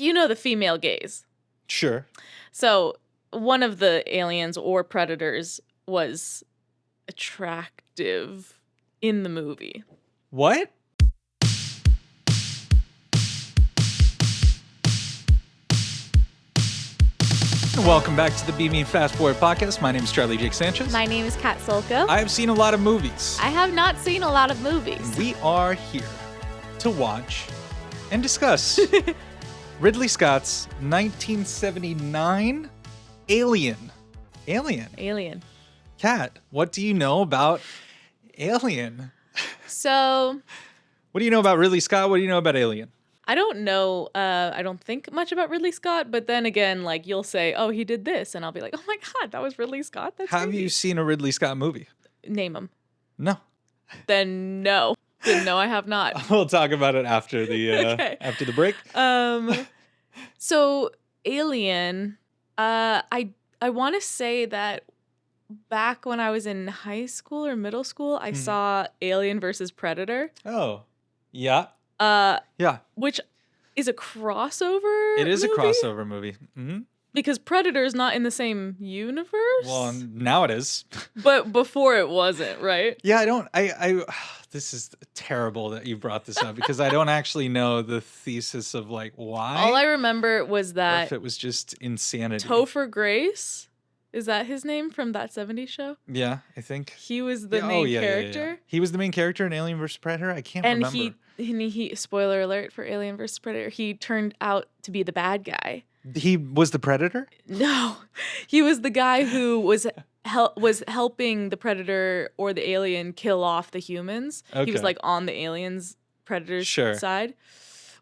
You know the female gaze. Sure. So one of the aliens or predators was attractive in the movie. What? Welcome back to the Be Me Fast Forward podcast. My name is Charlie Jake Sanchez. My name is Kat Solko. I have seen a lot of movies. I have not seen a lot of movies. We are here to watch and discuss Ridley Scott's 1979 Alien. Alien. Kat, what do you know about Alien? So, What do you know about Ridley Scott? What do you know about Alien? I don't know. I don't think much about Ridley Scott, but then again, like you'll say, "Oh, he did this," and I'll be like, "Oh my god, that was Ridley Scott." That's Have crazy. you seen a Ridley Scott movie? Name him? No. Then no. Then no, I have not. We'll talk about it after the Okay. after the break. So Alien. I want to say that back when I was in high school or middle school, I saw Alien versus Predator. Oh, yeah. Yeah. Which is a crossover. It is movie? a crossover movie. Mm-hmm. Because Predator is not in the same universe. Well, now it is. But before it wasn't, right? Yeah, I this is terrible that you brought this up because I don't actually know the thesis of like why. All I remember was or that if it was just insanity. Topher Grace, is that his name from that 70s show? Yeah, I think. He was the main character. Yeah. He was the main character in Alien vs. Predator. I can't And remember. he spoiler alert for Alien vs. Predator, he turned out to be the bad guy. He was the Predator? No, he was the guy who was helping the Predator or the alien kill off the humans. He was Okay. like on the aliens Predator's Sure. side.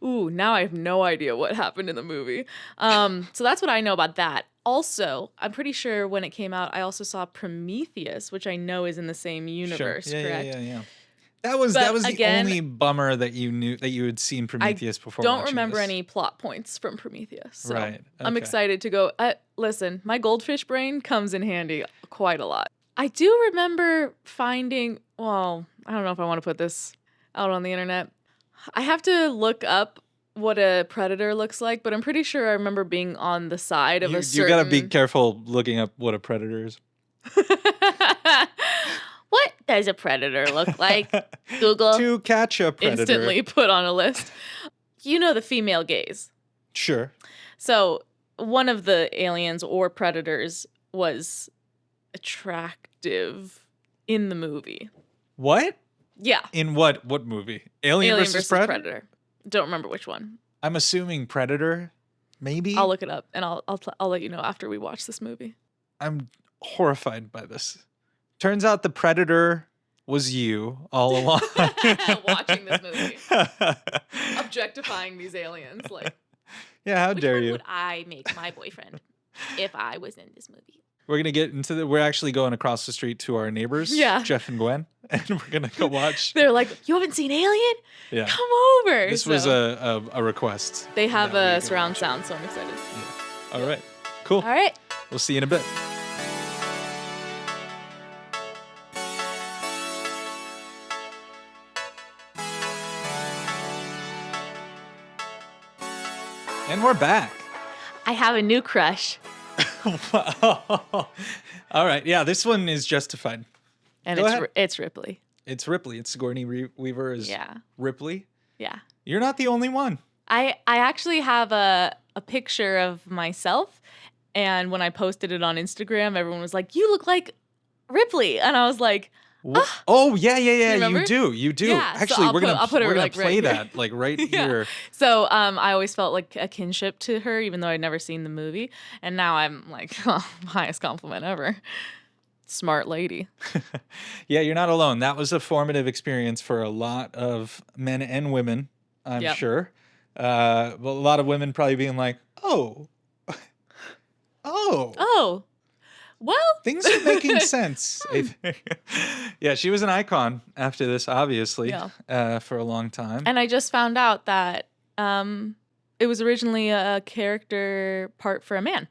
Ooh, now I have no idea what happened in the movie. So that's what I know about that. Also, I'm pretty sure when it came out, I also saw Prometheus, which I know is in the same universe, Sure. correct? Yeah. That was But the again, only bummer that you knew that you had seen Prometheus before. Don't watching remember this. any plot points from Prometheus. So Right, I'm okay. excited to go. Listen, my goldfish brain comes in handy quite a lot. I do remember finding, well, I don't know if I want to put this out on the internet. I have to look up what a predator looks like, but I'm pretty sure I remember being on the side of a certain... You gotta be careful looking up what a predator is. What does a predator look like? Google. To catch a predator. Instantly put on a list. You know the female gaze. Sure. So one of the aliens or predators was attractive in the movie. What? Yeah. In what movie? Alien versus Predator? Don't remember which one. I'm assuming Predator, maybe? I'll look it up and I'll let you know after we watch this movie. I'm horrified by this. Turns out the Predator was you all along. Watching this movie. Objectifying these aliens. Like, yeah, how which dare one you? would I make my boyfriend if I was in this movie? We're going to get into we're actually going across the street to our neighbors, Yeah. Jeff and Gwen, and we're going to go watch. They're like, you haven't seen Alien? Yeah. Come over. This So was a request. they have that we a go surround watch. sound, so I'm excited. All right. Cool. All right. We'll see you in a bit. And we're back. I have a new crush. All right. Yeah, this one is justified. And Go ahead. it's Ripley. It's Ripley. It's Sigourney Weaver is Yeah. Ripley. Yeah. You're not the only one. I actually have a picture of myself, and when I posted it on Instagram, everyone was like, "You look like Ripley," and I was like, Oh yeah. remember? You do. Yeah, so Actually, I'll we're gonna put it, like, play right here. that like right Yeah. here. So I always felt like a kinship to her, even though I'd never seen the movie, and now I'm like, highest compliment ever. Smart lady. Yeah, you're not alone. That was a formative experience for a lot of men and women, I'm Yep. sure. But a lot of women probably being like, oh, Oh, well, things are making sense. Yeah, she was an icon after this, obviously, for a long time. and I just found out that it was originally a character part for a man.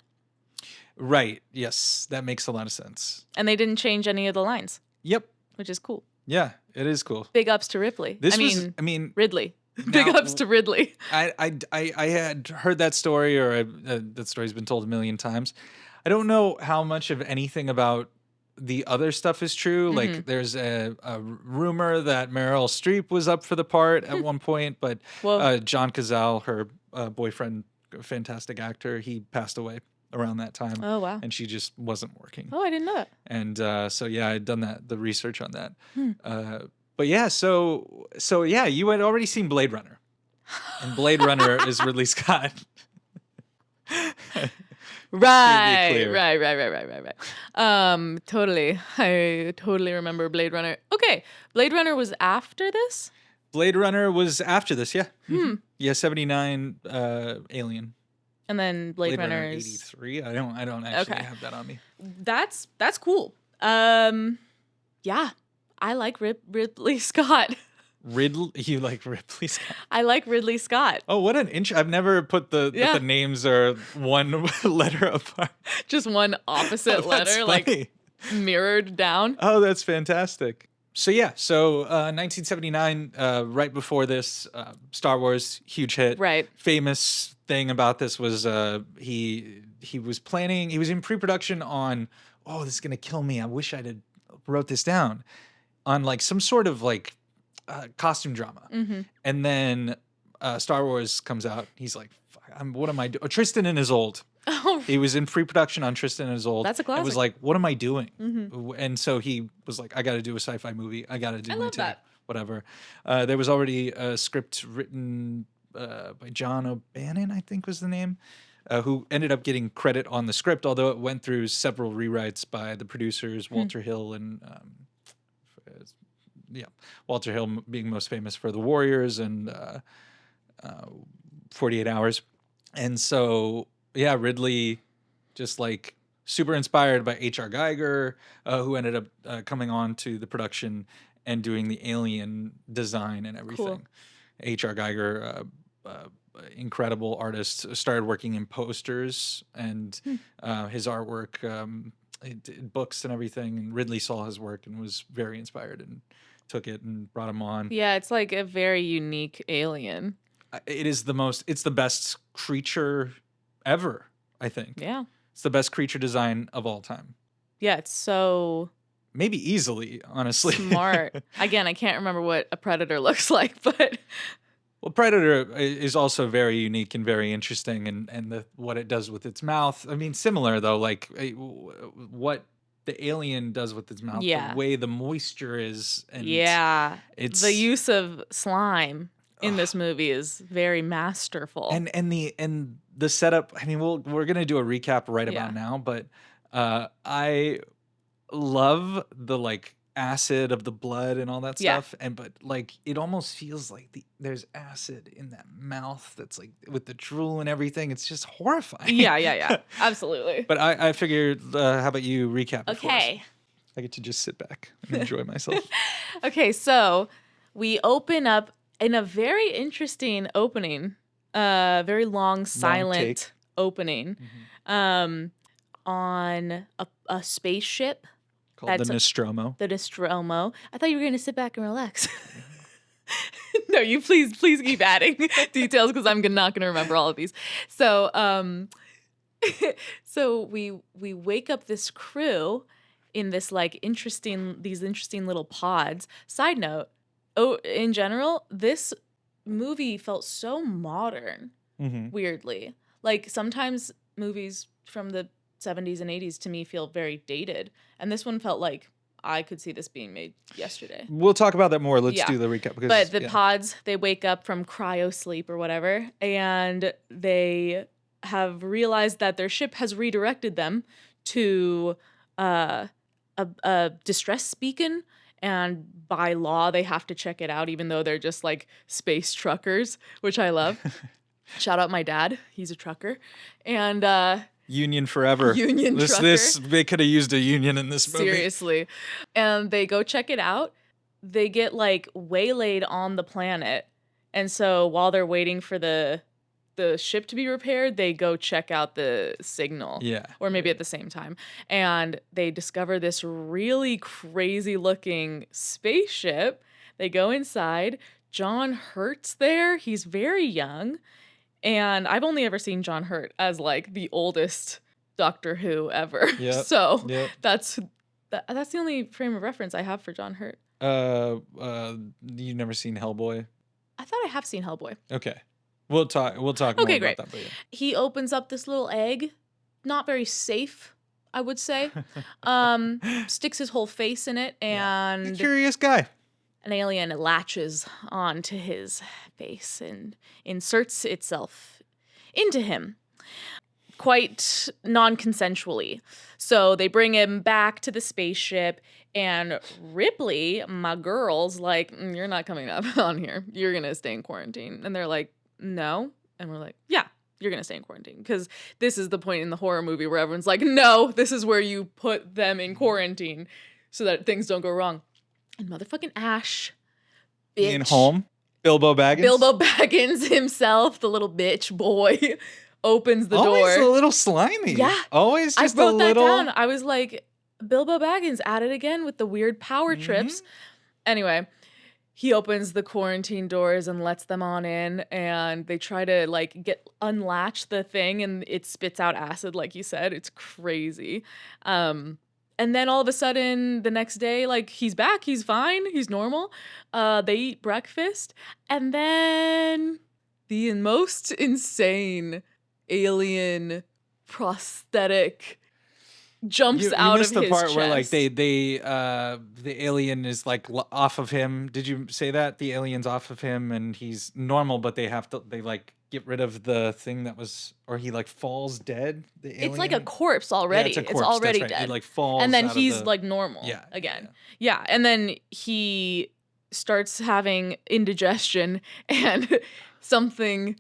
Right. Yes, that makes a lot of sense. And they didn't change any of the lines, Yep. which is cool. Yeah, it is cool. Big ups to Ripley. I mean, Ridley. Big ups to Ridley. I had heard that story, or that story's been told a million times. I don't know how much of anything about the other stuff is true. Like, there's a rumor that Meryl Streep was up for the part at one point, but John Cazale, her boyfriend, fantastic actor, he passed away around that time. Oh, wow. And she just wasn't working. Oh, I didn't know that. And so yeah, I'd done the research on that. But yeah, so yeah, you had already seen Blade Runner, and Blade Runner is Ridley Scott. Right. Totally. I totally remember Blade Runner. Okay, Blade Runner was after this? Blade Runner was after this, yeah. Yeah, 79 Alien. And then Blade Runner is 83. I don't actually have that on me. That's cool. Yeah. I like Ridley Scott. You like Ridley Scott? I like Ridley Scott. Oh, what an I've never put the names are one letter apart. Just one opposite letter, like mirrored down. Oh, that's fantastic. So yeah, 1979, right before this, Star Wars, huge hit. Right. Famous thing about this was he was planning, he was in pre-production on, this is gonna kill me. I wish I'd have wrote this down, on like some sort of like costume drama. And then Star Wars comes out. He's like, what am I doing? Tristan and Isolde. Oh. He was in pre-production on Tristan and Isolde. That's a classic. I was like, what am I doing? And so he was like, I got to do a sci-fi movie. I got to do my take. Whatever. There was already a script written by John O'Bannon, I think was the name, who ended up getting credit on the script, although it went through several rewrites by the producers, Walter Hill and Walter Hill being most famous for The Warriors and 48 Hours. And so, yeah, Ridley just like super inspired by H.R. Geiger, who ended up coming on to the production and doing the alien design and everything. Cool. H.R. Geiger, incredible artist, started working in posters and his artwork, books and everything. And Ridley saw his work and was very inspired and took it and brought him on. Yeah, it's like a very unique alien. It's the best creature ever, I think. Yeah. It's the best creature design of all time. Yeah, it's so... Maybe easily, honestly. Smart. Again, I can't remember what a predator looks like, but... Well, Predator is also very unique and very interesting, and what it does with its mouth. I mean, similar, though, like what the alien does with its mouth, the way the moisture is. And it's the use of slime in this movie is very masterful. And the setup, I mean, we're going to do a recap right about now, but I love the like acid of the blood and all that stuff, but like it almost feels like there's acid in that mouth that's like with the drool and everything. It's just horrifying. Yeah, absolutely. But I figured, how about you recap? Okay, I get to just sit back and enjoy myself. Okay, so we open up in a very interesting opening, very long silent opening, on a spaceship. Called the Nostromo. The Nostromo. I thought you were going to sit back and relax. No, you please keep adding details because I'm not going to remember all of these. So, so we wake up this crew in this like these interesting little pods. Side note, in general, this movie felt so modern. Weirdly, like sometimes movies from the 70s and 80s to me feel very dated, and this one felt like I could see this being made yesterday. We'll talk about that more. Let's do the recap. But the pods, they wake up from cryo sleep or whatever, and they have realized that their ship has redirected them to a distress beacon, and by law they have to check it out, even though they're just like space truckers, which I love. Shout out my dad, he's a trucker. And union forever. Union trucker. They could have used a union in this movie. Seriously. And they go check it out. They get like waylaid on the planet. And so while they're waiting for the ship to be repaired, they go check out the signal. Yeah. Or maybe at the same time. And they discover this really crazy looking spaceship. They go inside. John Hurt's there. He's very young. And I've only ever seen John Hurt as like the oldest Doctor Who ever. Yep. So Yep. that's the only frame of reference I have for John Hurt. You've never seen Hellboy? I thought I have seen Hellboy. Okay. We'll talk more about great. that. But yeah. He opens up this little egg. Not very safe, I would say. Sticks his whole face in it, and curious guy. An alien latches onto his face and inserts itself into him, quite non-consensually. So they bring him back to the spaceship, and Ripley, my girl's like, you're not coming up on here. You're going to stay in quarantine. And they're like, no. And we're like, yeah, you're going to stay in quarantine. Because this is the point in the horror movie where everyone's like, no, this is where you put them in quarantine so that things don't go wrong. And motherfucking Ash, bitch. In home, Bilbo Baggins. Bilbo Baggins himself, the little bitch boy, opens the door. Always a little slimy. Yeah. Always just I wrote a little. that down. I was like, Bilbo Baggins at it again with the weird power trips. Anyway, he opens the quarantine doors and lets them on in, and they try to like unlatch the thing, and it spits out acid, like you said. It's crazy. And then all of a sudden, the next day, like, he's back, he's fine, he's normal. They eat breakfast, and then the most insane alien prosthetic jumps out of his chest. You missed the part where, like, the alien is, like, off of him. Did you say that? The alien's off of him, and he's normal, but they like, get rid of the thing that was, or he like falls dead. The alien. It's like a corpse already. Yeah, it's already dead. He like falls, and then he's like normal again. Yeah, and then he starts having indigestion, and something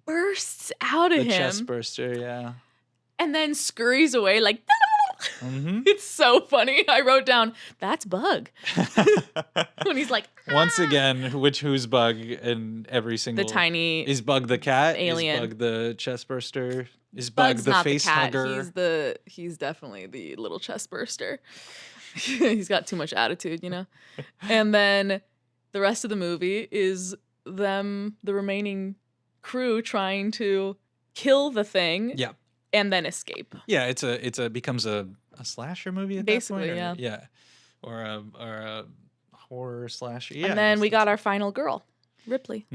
bursts out of him. The chest burster, yeah. And then scurries away like. It's so funny. I wrote down, that's Bug. When he's like, once again, who's Bug in every single. The tiny. Is Bug the cat? Alien. Is Bug the chest burster? Is Bug's Bug the not face the cat. hugger? He's definitely the little chest burster. He's got too much attitude, you know? And then the rest of the movie is them, the remaining crew, trying to kill the thing. Yeah. And then escape. Yeah, it becomes a slasher movie at basically, that point. Yeah, or a horror slasher. Yeah, and then we got our final girl, Ripley.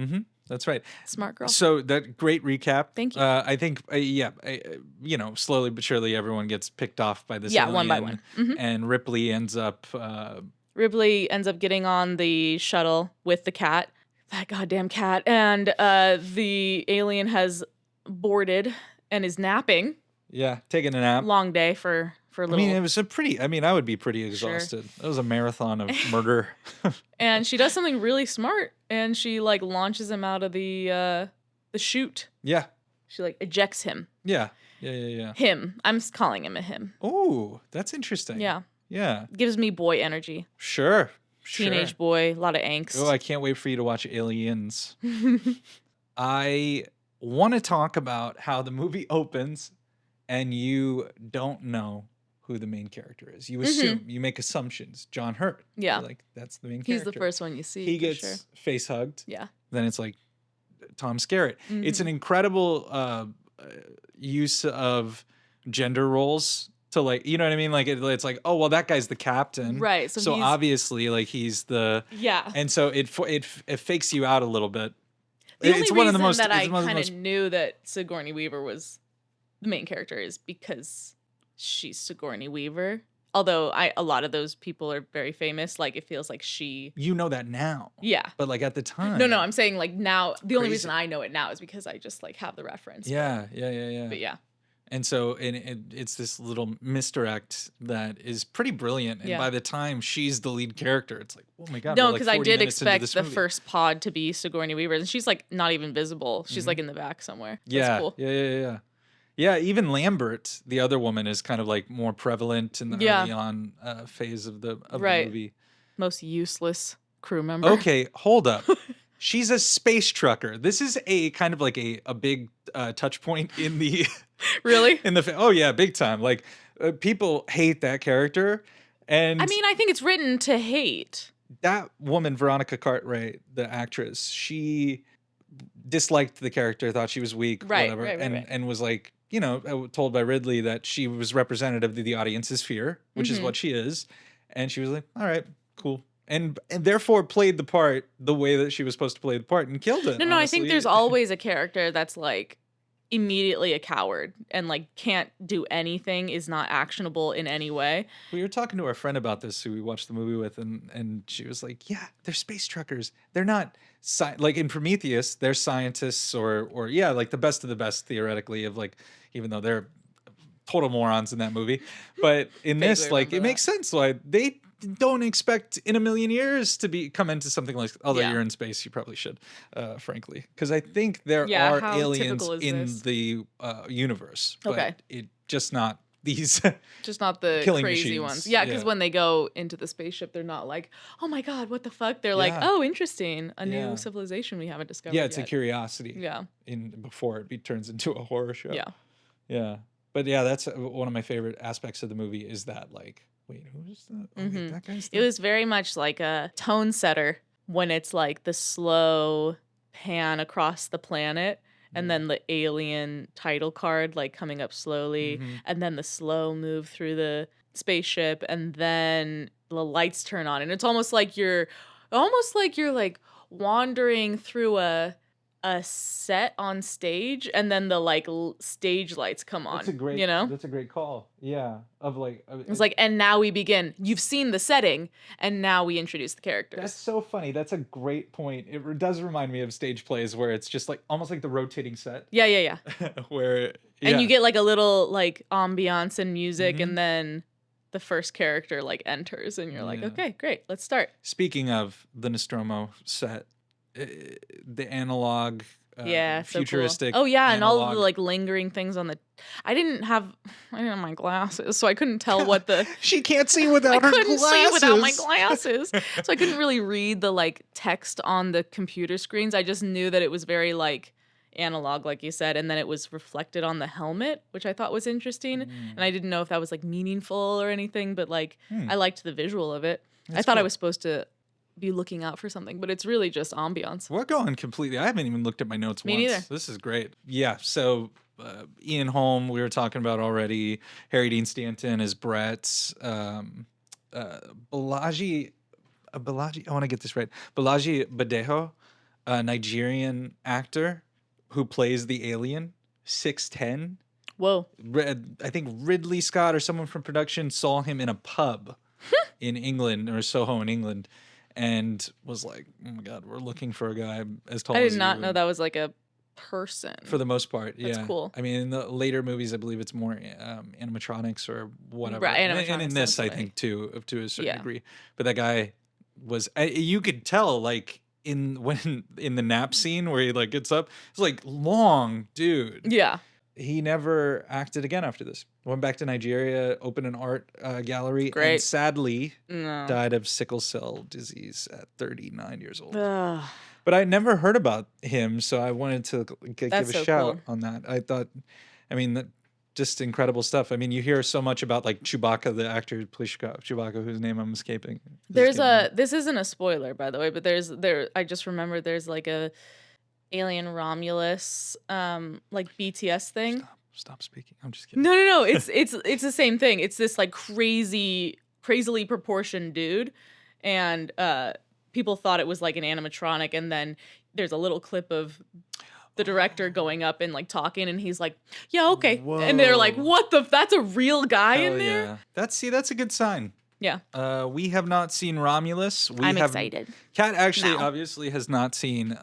That's right. Smart girl. So that great recap. Thank you. I think slowly but surely everyone gets picked off by this. Alien, one by one. And Ripley ends up. Getting on the shuttle with the cat. That goddamn cat, and the alien has boarded. And is napping. Yeah, taking a nap. Long day for a little. I mean, it was I would be pretty exhausted. It was a marathon of murder. And she does something really smart, and she like launches him out of the chute. Yeah. She like ejects him. Yeah. Him. I'm calling him a him. Oh, that's interesting. Yeah. Yeah. Gives me boy energy. Sure. Teenage boy, a lot of angst. Oh, I can't wait for you to watch Aliens. I want to talk about how the movie opens and you don't know who the main character is. You assume, you make assumptions. John Hurt. Yeah. You're like, that's the main character. He's the first one you see. He gets face hugged. Yeah. Then it's like Tom Skerritt. It's an incredible use of gender roles to like, you know what I mean? Like it's like, oh, well, that guy's the captain. Right. So obviously like he's the. Yeah. And so it fakes you out a little bit. The only reason that I kind of knew that Sigourney Weaver was the main character is because she's Sigourney Weaver. Although a lot of those people are very famous. Like, it feels like she... You know that now. Yeah. But, like, at the time... No, I'm saying, like, now... The only reason I know it now is because I just, like, have the reference. Yeah. But, yeah. And so it's this little misdirect that is pretty brilliant. And by the time she's the lead character, it's like, oh my God. No, because I did expect the first pod to be Sigourney Weaver. And she's like not even visible. She's like in the back somewhere. Yeah. That's cool. Yeah. Yeah, even Lambert, the other woman, is kind of like more prevalent in the early on phase of the movie. Most useless crew member. Okay, hold up. She's a space trucker. This is a kind of like a big touch point in the... Really? Oh yeah, big time. Like people hate that character, and I mean, I think it's written to hate. that woman, Veronica Cartwright, the actress, she disliked the character, thought she was weak, whatever, and was like, told by Ridley that she was representative of the audience's fear, which is what she is, and she was like, all right, cool. And therefore played the part the way that she was supposed to play the part and killed it. No, I think there's always a character that's like immediately a coward and like can't do anything, is not actionable in any way. We were talking to our friend about this who we watched the movie with, and she was like, yeah, they're space truckers. They're not like in Prometheus, they're scientists or yeah, like the best of the best theoretically, of like, even though they're total morons in that movie. But in this, like, it makes sense why they don't expect in a million years to come into something like, although you're in space, you probably should, frankly, because I think there are aliens in the universe, but it just not these just not the killing crazy machines. ones. Yeah, because when they go into the spaceship, they're not like, oh my god, what the fuck? They're like, oh, interesting, a new civilization we haven't discovered it's yet. a curiosity. Before it turns into a horror show. But yeah, that's one of my favorite aspects of the movie, is that, like, wait, who's that? Oh, wait, that guy's It was very much like a tone setter when it's like the slow pan across the planet and then the alien title card like coming up slowly and then the slow move through the spaceship and then the lights turn on and it's almost like you're like wandering through a set on stage and then the like stage lights come on. That's a great call. Yeah, of like it's like, and now we begin. You've seen the setting and now we introduce the characters. That's so funny. That's a great point. It does remind me of stage plays where it's just like almost like the rotating set. Yeah. Where and you get like a little like ambiance and music and then the first character like enters and you're like, okay, great, let's start. Speaking of the Nostromo set, the analog, futuristic. So cool. Oh yeah, and all of the like lingering things on the. I didn't have my glasses, so I couldn't tell what the. She can't see without her glasses. I couldn't see without my glasses, so I couldn't really read the like text on the computer screens. I just knew that it was very like analog, like you said, and then it was reflected on the helmet, which I thought was interesting, and I didn't know if that was like meaningful or anything, but like I liked the visual of it. I thought I was supposed to be looking out for something, but it's really just ambiance. We're going completely. I haven't even looked at my notes once. Neither. This is great. Yeah. So Ian Holm, we were talking about already. Harry Dean Stanton is Brett. Balaji. I want to get this right. Balaji Badejo, a Nigerian actor who plays the alien, 6'10". Whoa. I think Ridley Scott or someone from production saw him in a pub in England, or Soho in England, and was like, oh my God, we're looking for a guy as tall as you. I did not know that was like a person. For the most part, yeah. That's cool. I mean, in the later movies, I believe it's more animatronics or whatever. Right, and in this, I think, too, to a certain degree. But that guy was, you could tell, like, in the nap scene where he, like, gets up, it's like, long dude. Yeah. He never acted again after this. Went back to Nigeria, opened an art gallery, and sadly died of sickle cell disease at 39 years old. Ugh. But I never heard about him, so I wanted to give a shout on that. I thought, I mean, just incredible stuff. I mean, you hear so much about like Chewbacca, the actor who plays Chewbacca, whose name I'm escaping. This isn't a spoiler, by the way, but I just remember there's like a Alien Romulus like BTS thing. Stop speaking. I'm just kidding. No. It's the same thing. It's this like crazily proportioned dude, and people thought it was like an animatronic, and then there's a little clip of the director going up and like talking, and he's like, "Yeah, okay," and they're like, "What the? That's a real guy in there." Yeah. That's a good sign. Yeah. We have not seen Romulus. I'm excited. Kat actually obviously has not seen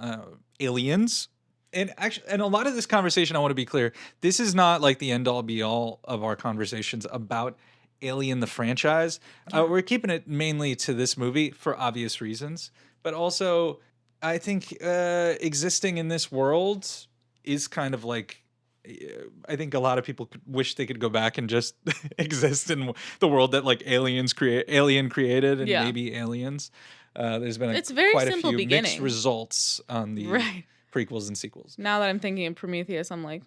Aliens. And actually, and a lot of this conversation, I want to be clear, this is not like the end all be all of our conversations about Alien the franchise. We're keeping it mainly to this movie for obvious reasons, but also I think existing in this world is kind of like, I think a lot of people wish they could go back and just exist in the world that like Alien created, and maybe Aliens. There's been quite a few mixed results on the prequels and sequels. Now that I'm thinking of Prometheus, I'm like,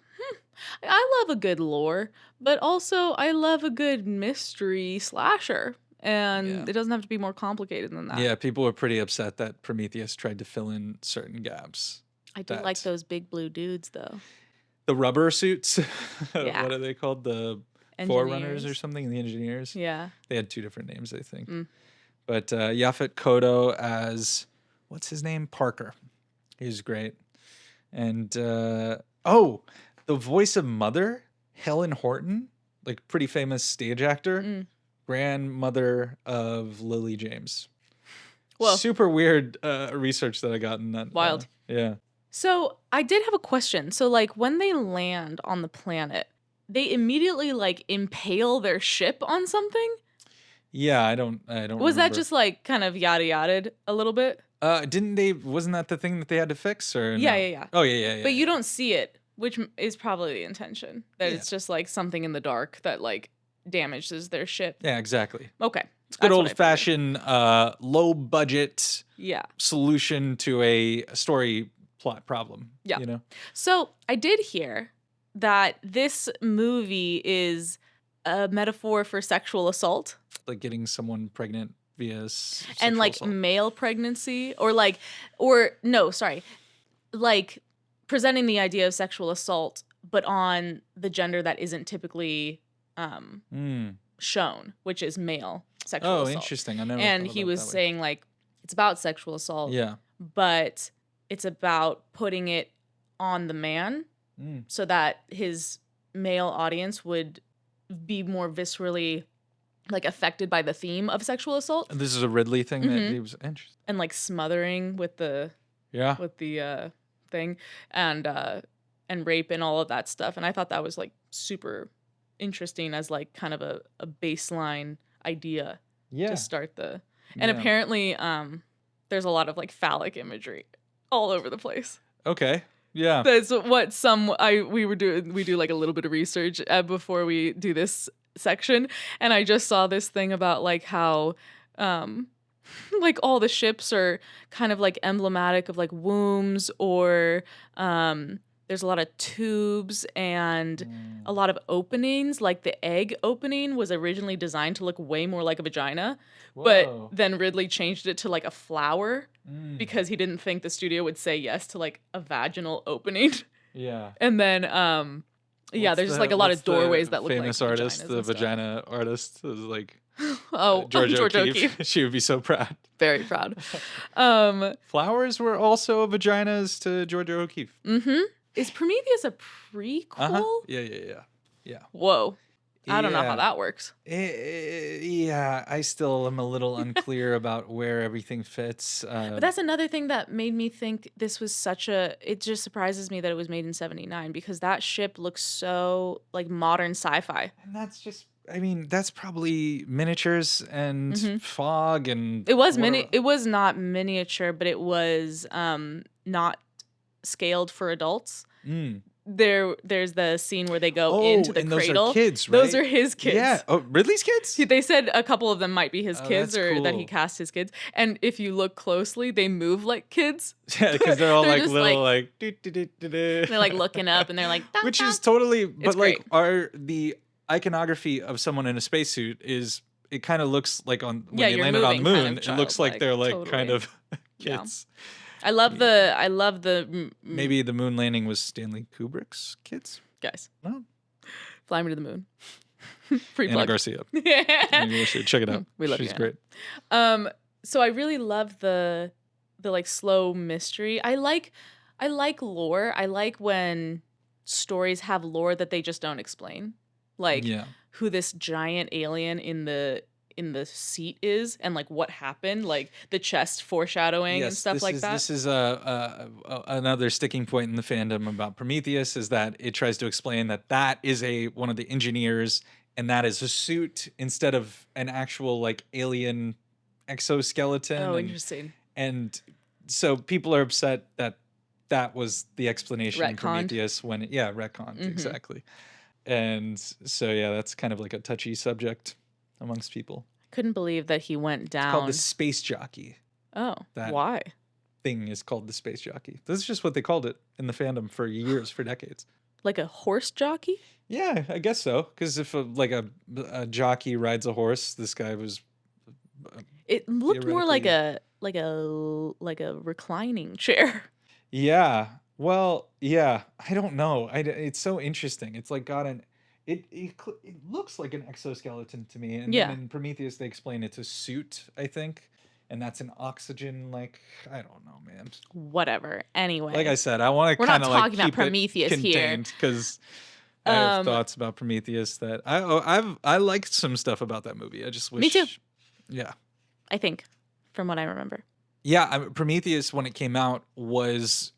I love a good lore, but also I love a good mystery slasher. and it doesn't have to be more complicated than that. Yeah, people were pretty upset that Prometheus tried to fill in certain gaps. I do like those big blue dudes, though. The rubber suits. Yeah. What are they called? The Forerunners or something? The engineers? Yeah. They had 2 different names, I think. But Yaphet Kotto as, what's his name? Parker. He's great. And, the voice of Mother, Helen Horton, like pretty famous stage actor, grandmother of Lily James. Whoa. Super weird research that I got in that. Wild. Yeah. So I did have a question. So like when they land on the planet, they immediately like impale their ship on something? Yeah, I don't Was remember. that just like kind of yada-yada'd a little bit? Wasn't that the thing that they had to fix or no? Yeah. Oh, yeah. But you don't see it, which is probably the intention. That it's just like something in the dark that like damages their ship. Yeah, exactly. Okay. It's good old-fashioned low budget solution to a story plot problem. Yeah. You know? So I did hear that this movie is a metaphor for sexual assault. Like getting someone pregnant via and like assault. Male pregnancy like presenting the idea of sexual assault, but on the gender that isn't typically shown, which is male sexual assault. Oh, interesting. I never And he was saying like it's about sexual assault. Yeah. But it's about putting it on the man so that his male audience would be more viscerally like affected by the theme of sexual assault. And this is a Ridley thing that he was interested. And like smothering with the thing and rape and all of that stuff. And I thought that was like super interesting as like kind of a baseline idea to start the. And apparently there's a lot of like phallic imagery all over the place. Okay. Yeah. That's what we do like a little bit of research before we do this section, and I just saw this thing about like how like all the ships are kind of like emblematic of like wombs, or there's a lot of tubes and a lot of openings. Like the egg opening was originally designed to look way more like a vagina. Whoa. But then Ridley changed it to like a flower because he didn't think the studio would say yes to like a vaginal opening. Yeah. And then there's just like a lot of doorways that look like famous artist, the vagina artist is like Georgia O'Keeffe. She would be so proud. Very proud. Flowers were also vaginas to Georgia O'Keeffe. Mm-hmm. Is Prometheus a prequel? Uh-huh. Yeah. Whoa. I don't know how that works. Yeah, I still am a little unclear about where everything fits. But that's another thing that made me think this was it just surprises me that it was made in 1979, because that ship looks so like modern sci-fi. And that's just, I mean, that's probably miniatures and fog and... It was not miniature, but it was not scaled for adults. There's the scene where they go into the cradle. Those are kids, right? Those are his kids. Yeah. Oh, Ridley's kids? They said a couple of them might be his kids, or cool. that he cast his kids. And if you look closely, they move like kids. Yeah, because they're all like little like they're like looking up and they're like which is totally, but like the iconography of someone in a spacesuit is, it kind of looks like when they landed on the moon, kind of it looks like they're like kind of kids. Yeah. I love the maybe the moon landing was Stanley Kubrick's kids. Guys, no, Fly Me to the Moon. Free Anna plug. Garcia. Yeah, you should check it out. We love She's Anna. great. So I really love the like slow mystery. I like lore. I like when stories have lore that they just don't explain, like who this giant alien in the seat is and like what happened, like the chest foreshadowing and stuff like that. This is another sticking point in the fandom about Prometheus, is that it tries to explain that is one of the engineers, and that is a suit instead of an actual like alien exoskeleton. Oh, interesting. And so people are upset that was the explanation in Prometheus when retconned, exactly. And so that's kind of like a touchy subject amongst people. Couldn't believe that he went down. It's called the space jockey. Oh, why? Thing is called the space jockey. This is just what they called it in the fandom for years, for decades. Like a horse jockey? Yeah, I guess so. Because if a jockey rides a horse, this guy was It looked more like a reclining chair. Yeah. Well, yeah. I don't know. It's so interesting. It's like got an. It looks like an exoskeleton to me, and then Yeah. in Prometheus they explain it's a suit, I think, and that's an oxygen. Like I don't know, man. Whatever. Anyway, Like I said, I want to we're not kind of like talking about keep it Prometheus here. contained because I have thoughts about Prometheus that I liked some stuff about that movie. I just wish. Me too. Yeah. I think, from what I remember. Yeah, Prometheus when it came out was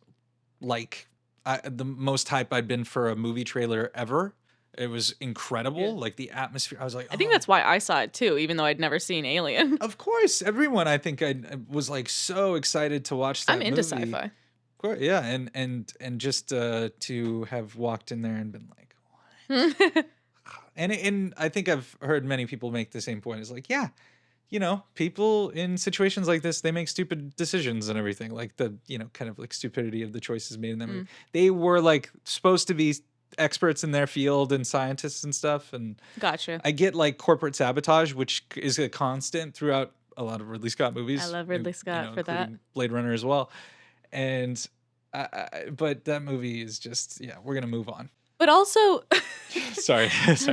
like the most hype I'd been for a movie trailer ever. It was incredible, Yeah. like the atmosphere. I was like, I think that's why I saw it too, even though I'd never seen Alien. Of course, everyone. I think I was like so excited to watch that. I'm into movie. sci-fi. Of course, yeah, and just to have walked in there and been like, what? and I think I've heard many people make the same point. It's like, yeah, you know, people in situations like this, they make stupid decisions and everything. Like the, you know, kind of like stupidity of the choices made in that movie. They were like supposed to be experts in their field and scientists and stuff. And gotcha. I get like corporate sabotage, which is a constant throughout a lot of Ridley Scott movies. I love Ridley Scott for that. Blade Runner as well. And but that movie is just, yeah, we're gonna move on. But also, sorry,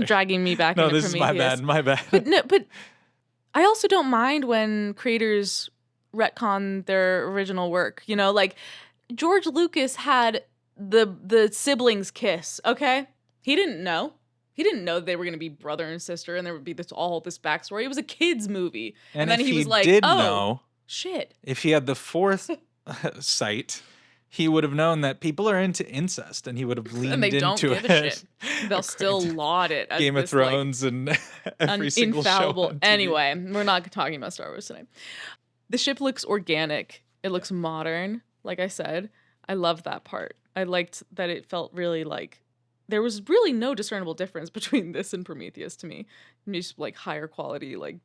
dragging me back. No, into this Prometheus. is my bad. But I also don't mind when creators retcon their original work. You know, like George Lucas had the siblings kiss. Okay, he didn't know. He didn't know they were going to be brother and sister, and there would be this backstory. It was a kids movie, and then he was like, "Oh, know, shit!" If he had the fourth sight, he would have known that people are into incest, and he would have leaned and they don't into give it. A shit. They'll still laud it. As Game of Thrones and every single infallible. show. Anyway, we're not talking about Star Wars tonight. The ship looks organic. It looks modern. Like I said, I love that part. I liked that it felt really like there was really no discernible difference between this and Prometheus to me. Just like higher quality, like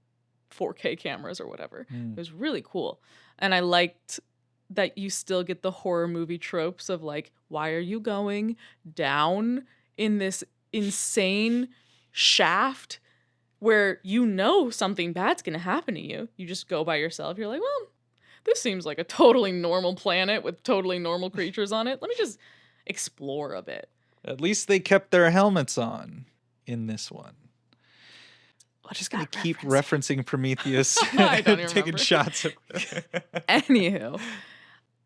4K cameras or whatever. It was really cool. And I liked that you still get the horror movie tropes of like, why are you going down in this insane shaft where you know something bad's gonna happen to you? You just go by yourself. You're like, well, this seems like a totally normal planet with totally normal creatures on it. Let me just explore a bit. At least they kept their helmets on in this one. I'm just gonna keep referencing Prometheus and taking shots at Anywho,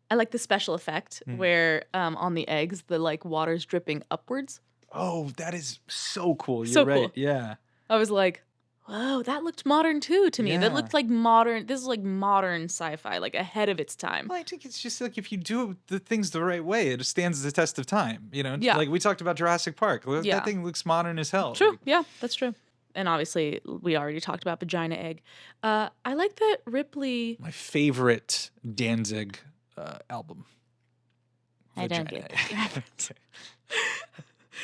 I like the special effect where on the eggs the like water's dripping upwards. Oh, that is so cool. You're right. Cool. Yeah. I was like, whoa, that looked modern too to me. Yeah. That looked like modern. This is like modern sci-fi, like ahead of its time. Well, I think it's just like if you do the things the right way, it stands the test of time. You know, yeah. Like we talked about Jurassic Park. Yeah. That thing looks modern as hell. True. Yeah, that's true. And obviously, we already talked about vagina egg. I like that Ripley. My favorite Danzig album. I don't get that.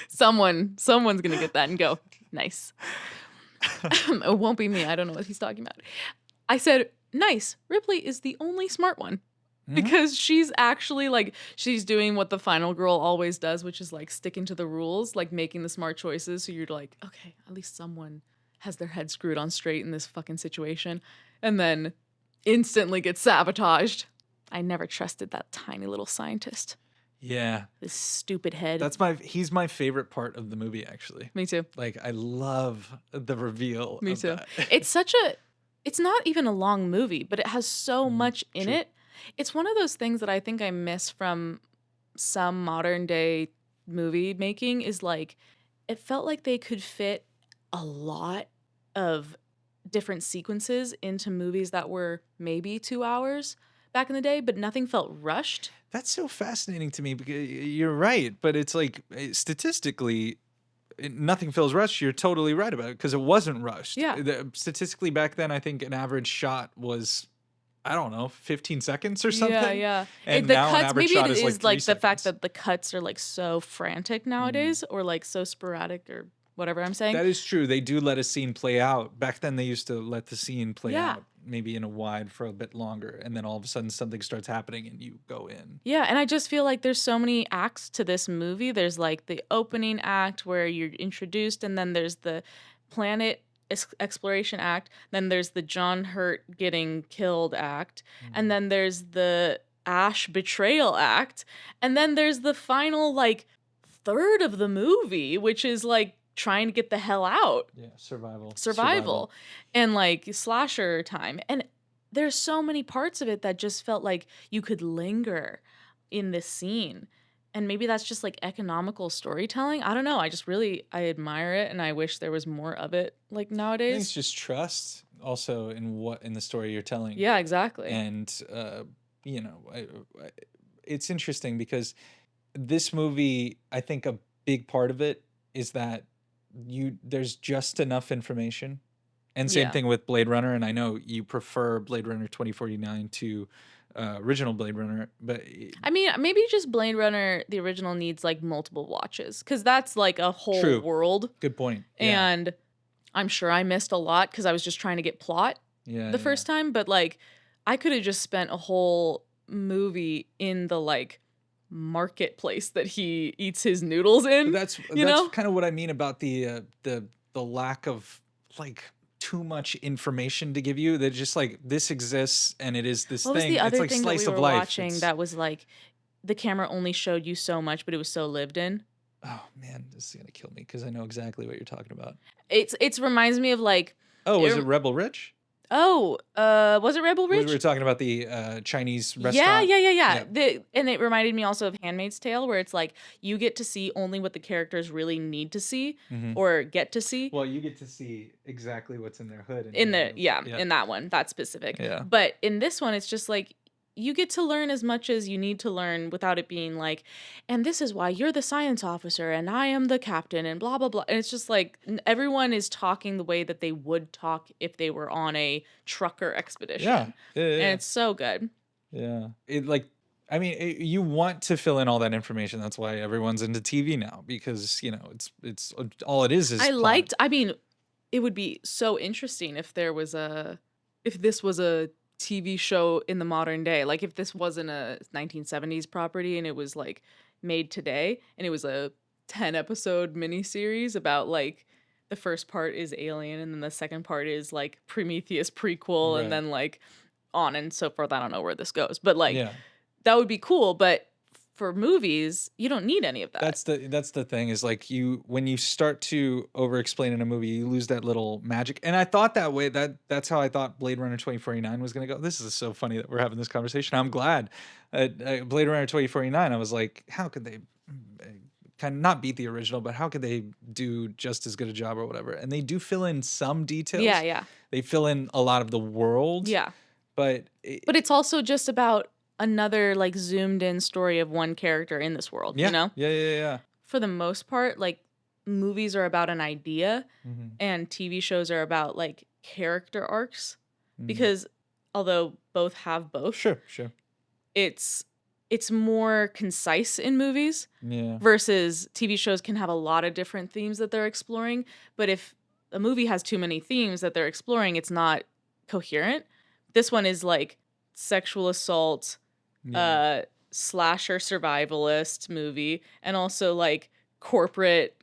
Someone's gonna get that and go, nice. It won't be me. I don't know what he's talking about. I said, nice. Ripley is the only smart one. Because she's actually like, she's doing what the final girl always does, which is like sticking to the rules, like making the smart choices. So you're like, okay, at least someone has their head screwed on straight in this fucking situation. And then instantly gets sabotaged. I never trusted that tiny little scientist. Yeah. This stupid head. He's my favorite part of the movie, actually. Me too. Like, I love the reveal. Me too. That. It's not even a long movie, but it has so much in it. It's one of those things that I think I miss from some modern day movie making is like, it felt like they could fit a lot of different sequences into movies that were maybe 2 hours back in the day, but nothing felt rushed. That's so fascinating to me because you're right, but it's like statistically, nothing feels rushed. You're totally right about it because it wasn't rushed. Yeah. Statistically back then, I think an average shot was, I don't know, 15 seconds or something. Yeah, yeah. And the now cuts, an average maybe shot it is is like the 3 fact seconds. that the cuts are like so frantic nowadays or like so sporadic or whatever I'm saying. That is true. They do let a scene play out. Back then, they used to let the scene play out, maybe in a wide for a bit longer, and then all of a sudden something starts happening and you go in. Yeah, and I just feel like there's so many acts to this movie. There's like the opening act where you're introduced, and then there's the planet exploration act, then there's the John Hurt getting killed act, and then there's the Ash betrayal act, and then there's the final like third of the movie, which is like trying to get the hell out. Yeah, survival. Survival. And like slasher time. And there's so many parts of it that just felt like you could linger in this scene. And maybe that's just like economical storytelling. I don't know. I admire it, and I wish there was more of it like I think it's nowadays. just trust also in the story you're telling. Yeah, exactly. And it's interesting because this movie, I think a big part of it is that there's just enough information. And same Yeah. thing with Blade Runner, and I know you prefer Blade Runner 2049 to original Blade Runner, but I mean, maybe just Blade Runner, the original, needs like multiple watches, because that's like a whole True. world. Good point. Yeah. And I'm sure I missed a lot because I was just trying to get plot the first time. But like, I could have just spent a whole movie in the like marketplace that he eats his noodles in. But that's kind of what I mean about the lack of like too much information to give you. That just like this exists and it is this What was thing. the other It's like thing that slice we of were life. watching that was like the camera only showed you so much, but it was so lived in? Oh man, this is gonna kill me because I know exactly what you're talking about. It's reminds me of like, Oh, was it Rebel Ridge? was it Rebel Ridge? We were talking about the Chinese restaurant. Yeah. And it reminded me also of Handmaid's Tale, where it's like you get to see only what the characters really need to see or get to see. Well, you get to see exactly what's in their hood. In that one, that's specific. Yeah. But in this one, it's just like you get to learn as much as you need to learn without it being like, and this is why you're the science officer and I am the captain and blah, blah, blah. And it's just like everyone is talking the way that they would talk if they were on a trucker expedition. Yeah. And it's so good. Yeah. You want to fill in all that information. That's why everyone's into TV now, because, it's all it is plot. It would be so interesting if this was a TV show in the modern day. Like if this wasn't a 1970s property and it was like made today, and it was a 10 episode miniseries about like the first part is Alien and then the second part is like Prometheus prequel, Right. and then like on and so forth. I don't know where this goes, but like that would be cool. But for movies, you don't need any of that. That's the thing, is like when you start to over explain in a movie, you lose that little magic. And I thought that way, that's how I thought Blade Runner 2049 was going to go. This is so funny that we're having this conversation. I'm glad. Blade Runner 2049, I was like, how could they kind of not beat the original, but how could they do just as good a job or whatever? And they do fill in some details. Yeah. They fill in a lot of the world. Yeah. But it's also just about another like zoomed in story of one character in this world, you know? Yeah. For the most part, like movies are about an idea and TV shows are about like character arcs, because although both have both, sure, it's more concise in movies versus TV shows can have a lot of different themes that they're exploring. But if a movie has too many themes that they're exploring, it's not coherent. This one is like sexual assault, slasher survivalist movie, and also like corporate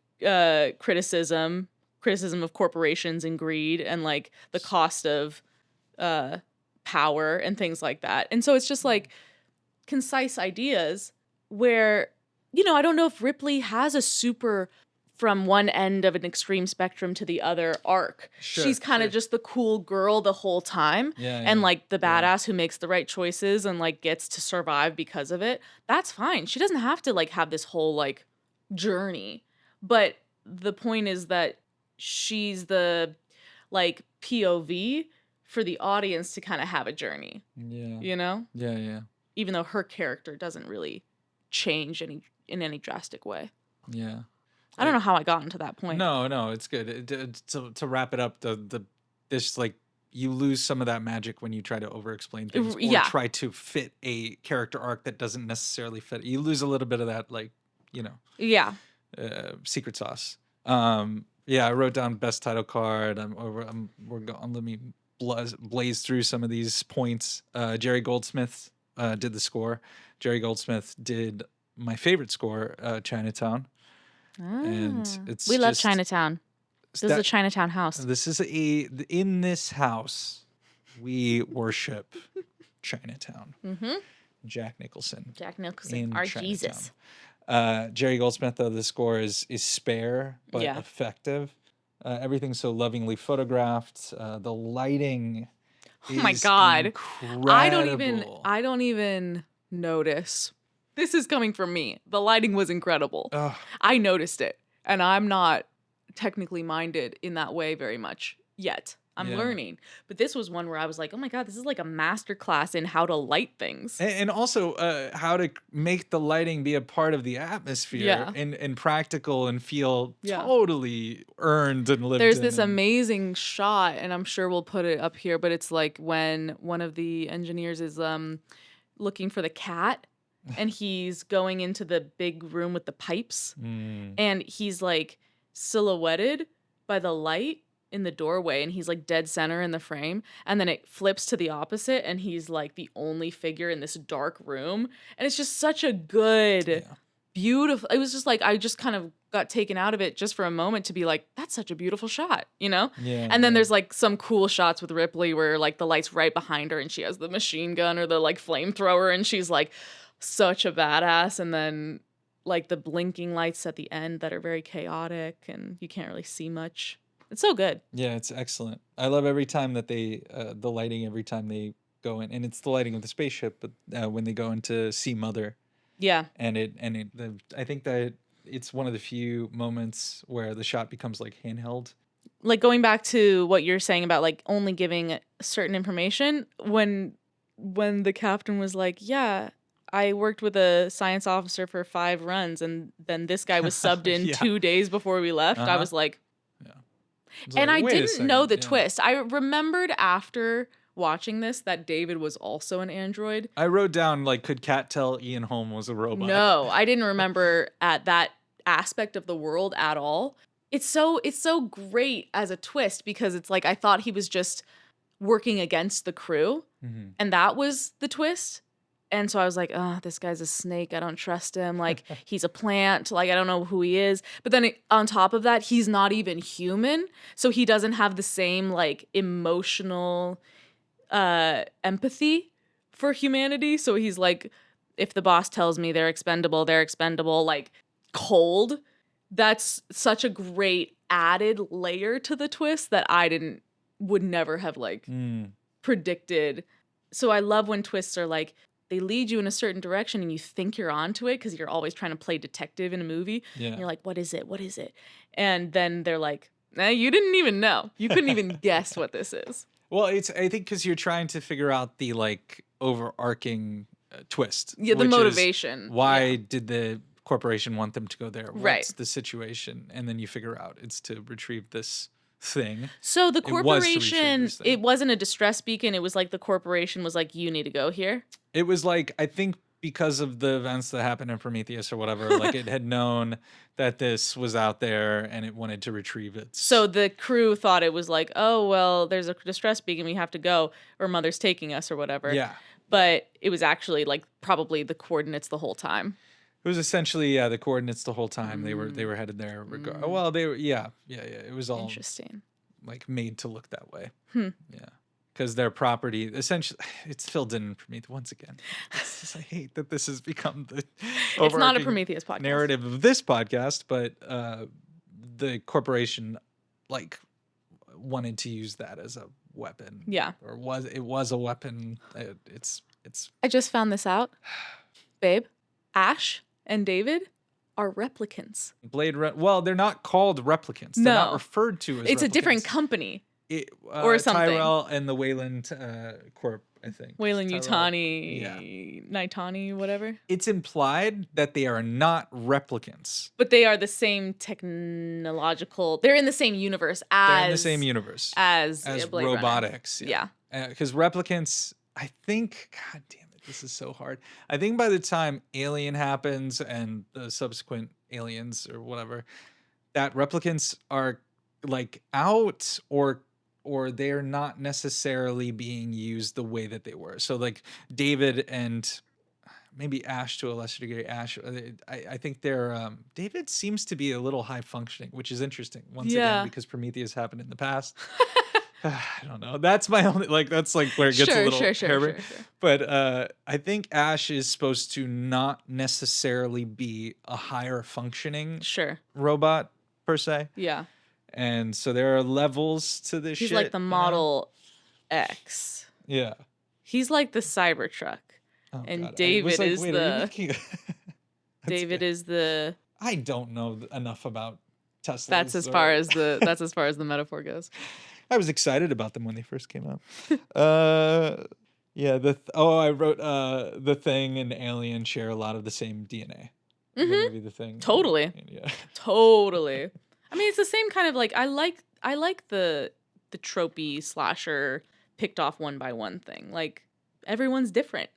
criticism of corporations and greed and like the cost of power and things like that. And so it's just like concise ideas where, I don't know if Ripley has a super from one end of an extreme spectrum to the other arc. She's kind of just the cool girl the whole time. And like the badass who makes the right choices and like gets to survive because of it. That's fine. She doesn't have to like have this whole like journey. But the point is that she's the like POV for the audience to kind of have a journey. Yeah. Yeah. Even though her character doesn't really change in any drastic way. Yeah. I don't know how I got into that point. No, it's good. To wrap it up, this like you lose some of that magic when you try to over-explain things or try to fit a character arc that doesn't necessarily fit. You lose a little bit of that, like, secret sauce. I wrote down best title card. Let me blaze through some of these points. Jerry Goldsmith did the score. Jerry Goldsmith did my favorite score, Chinatown. And we love Chinatown. This is a Chinatown house. This is in this house, we worship Chinatown. Mm-hmm. Jack Nicholson. Our Jesus. Jerry Goldsmith, though, the score is spare but effective. Everything's so lovingly photographed. The lighting is my God. incredible. I don't even notice. This is coming from me. The lighting was incredible. Ugh. I noticed it, and I'm not technically minded in that way very much yet. I'm learning. But this was one where I was like, oh my God, this is like a master class in how to light things. And also how to make the lighting be a part of the atmosphere and practical and feel totally earned and lived There's in. this amazing shot, and I'm sure we'll put it up here, but it's like when one of the engineers is looking for the cat, and he's going into the big room with the pipes, and he's like silhouetted by the light in the doorway, and he's like dead center in the frame, and then it flips to the opposite, and he's like the only figure in this dark room, and it's just such a good beautiful, it was just like I just kind of got taken out of it just for a moment to be like, that's such a beautiful shot, you know? And then there's like some cool shots with Ripley where like the light's right behind her and she has the machine gun or the like flamethrower, and she's like such a badass, and then like the blinking lights at the end that are very chaotic and you can't really see much. It's so good. Yeah, it's excellent. I love every time that they, the lighting every time they go in, and it's the lighting of the spaceship, but when they go in to see Mother. Yeah. I think that it's one of the few moments where the shot becomes like handheld. Like going back to what you're saying about like only giving certain information, when the captain was like, yeah, I worked with a science officer for 5 runs, and then this guy was subbed in 2 days before we left. I was like, and I didn't know the twist. I remembered after watching this that David was also an android. I wrote down, like, could Kat tell Ian Holm was a robot? No, I didn't remember at that aspect of the world at all. It's so great as a twist because it's like I thought he was just working against the crew, and that was the twist. And so I was like, oh, this guy's a snake. I don't trust him. Like, he's a plant. Like, I don't know who he is. But then on top of that, he's not even human. So he doesn't have the same, like, emotional empathy for humanity. So he's like, if the boss tells me they're expendable, like, cold. That's such a great added layer to the twist that I would never have, like, predicted. So I love when twists are like, they lead you in a certain direction and you think you're onto it because you're always trying to play detective in a movie. Yeah. And you're like, what is it? What is it? And then they're like, you didn't even know. You couldn't even guess what this is. Well, I think because you're trying to figure out the like overarching twist. Yeah, the motivation. Why did the corporation want them to go there? What's the situation? And then you figure out it's to retrieve this thing. So the corporation, it wasn't a distress beacon. It was like the corporation was like, you need to go here. It was like, I think because of the events that happened in Prometheus or whatever, like it had known that this was out there and it wanted to retrieve it. So the crew thought it was like, oh, well, there's a distress beacon, we have to go, or Mother's taking us or whatever. Yeah. But it was actually like probably the coordinates the whole time. It was essentially, the coordinates the whole time. They were headed there. Well, they were, yeah. It was all interesting, like made to look that way. Yeah. Because their property, essentially, it's filled in Prometheus once again. I hate that this has become the it's not a Prometheus podcast narrative of this podcast, but the corporation like wanted to use that as a weapon. Yeah, or it was a weapon. It's. I just found this out, babe. Ash and David are replicants. Well, they're not called replicants. They're not referred to as. It's replicants. a different company. Or something. Tyrell and the Wayland Corp, I think. Weyland-Yutani, Nitani, whatever. It's implied that they are not replicants. But they are the same technological... They're in the same universe as... They're in the same universe. As robotics. Yeah. Because replicants, I think... God damn it, this is so hard. I think by the time Alien happens and the subsequent aliens or whatever, that replicants are like out or they're not necessarily being used the way that they were. So like David and maybe Ash to a lesser degree. Ash, I think they're David seems to be a little high functioning, which is interesting. Once again, because Prometheus happened in the past. I don't know. That's my only that's like where it gets a little harebrained. But I think Ash is supposed to not necessarily be a higher functioning robot per se. Yeah. And so there are levels to this shit. He's like the Model X. Yeah. He's like the Cybertruck. Oh, and God. David is David is the I don't know enough about Tesla. That's as far as the metaphor goes. I was excited about them when they first came out. Yeah, I wrote The Thing and Alien share a lot of the same DNA. The movie The Thing. Totally. Yeah. Totally. I mean, it's the same kind of like I like the tropey slasher picked off one by one thing. Like everyone's different.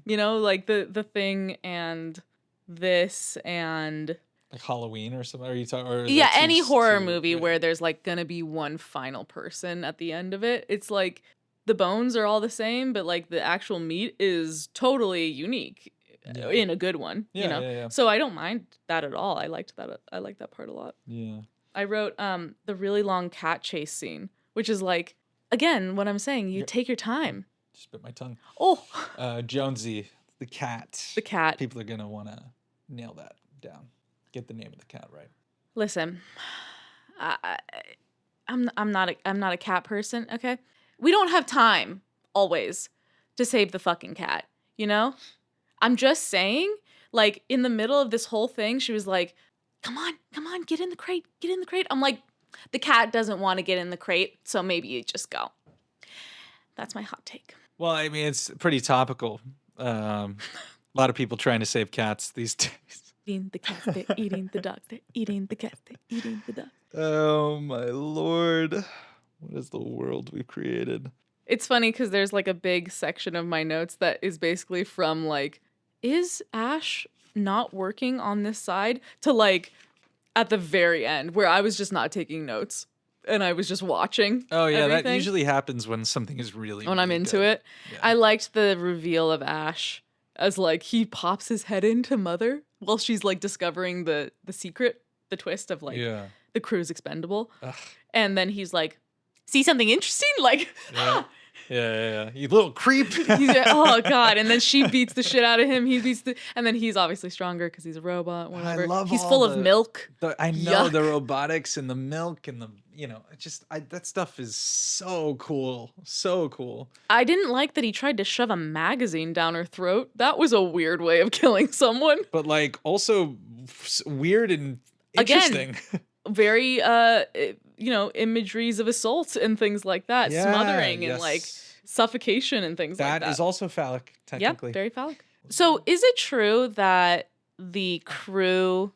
You know, like the Thing and this and like Halloween or something. Are you talking? Or yeah, any horror movie where there's like gonna be one final person at the end of it. It's like the bones are all the same, but like the actual meat is totally unique in a good one. Yeah, you know, yeah. So I don't mind that at all. I liked that. I like that part a lot. Yeah. I wrote the really long cat chase scene, which is like again what I'm saying. You take your time. Just bit my tongue. Oh. Jonesy, the cat. The cat. People are gonna want to nail that down. Get the name of the cat right. Listen, I'm not a cat person. Okay, we don't have time always to save the fucking cat. You know, I'm just saying. Like in the middle of this whole thing, she was like, "Come on, get in the crate, get in the crate." I'm like, the cat doesn't want to get in the crate, so maybe you just go. That's my hot take. Well, I mean, it's pretty topical. A lot of people trying to save cats these days. Eating the cat, they're eating the dog, they're eating the cat, they're eating the dog. Oh, my Lord. What is the world we've created? It's funny because there's like a big section of my notes that is basically from like, is Ash not working on this side? To like at the very end where I was just not taking notes. And I was just watching. Oh, yeah, everything. That usually happens when something is really When I'm into good. it. Yeah. I liked the reveal of Ash as like he pops his head into Mother while she's like discovering the secret, the twist of like the crew's expendable. Ugh. And then he's like, see something interesting? Like, Yeah. You little creep. He's like, oh God. And then she beats the shit out of him. And then he's obviously stronger because he's a robot, whatever. I love he's full of milk. I know the robotics and the milk and the, that stuff is so cool. So cool. I didn't like that he tried to shove a magazine down her throat. That was a weird way of killing someone. But like also weird and interesting. Again, very, imageries of assault and things like that. Smothering and like suffocation and things like that. That is also phallic, technically. Yeah, very phallic. So is it true that the crew,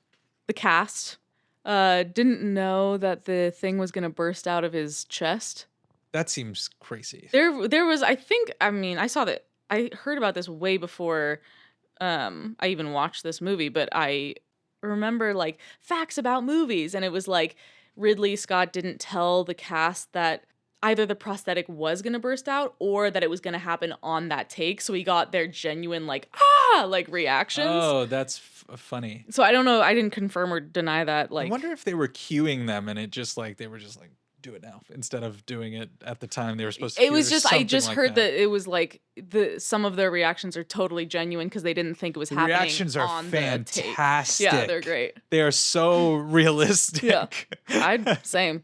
the cast, didn't know that the thing was going to burst out of his chest? That seems crazy. There was, I heard about this way before I even watched this movie, but I remember like facts about movies, and it was like Ridley Scott didn't tell the cast that either the prosthetic was going to burst out or that it was going to happen on that take, so we got their genuine like reactions. Oh, that's funny. So I don't know, I didn't confirm or deny that. Like, I wonder if they were cueing them and they were just like, do it now instead of doing it at the time they were supposed to. It was just, I just heard that it was like some of their reactions are totally genuine because they didn't think it was happening. Reactions are on fantastic. Yeah, they're great. They are so realistic. Yeah, same.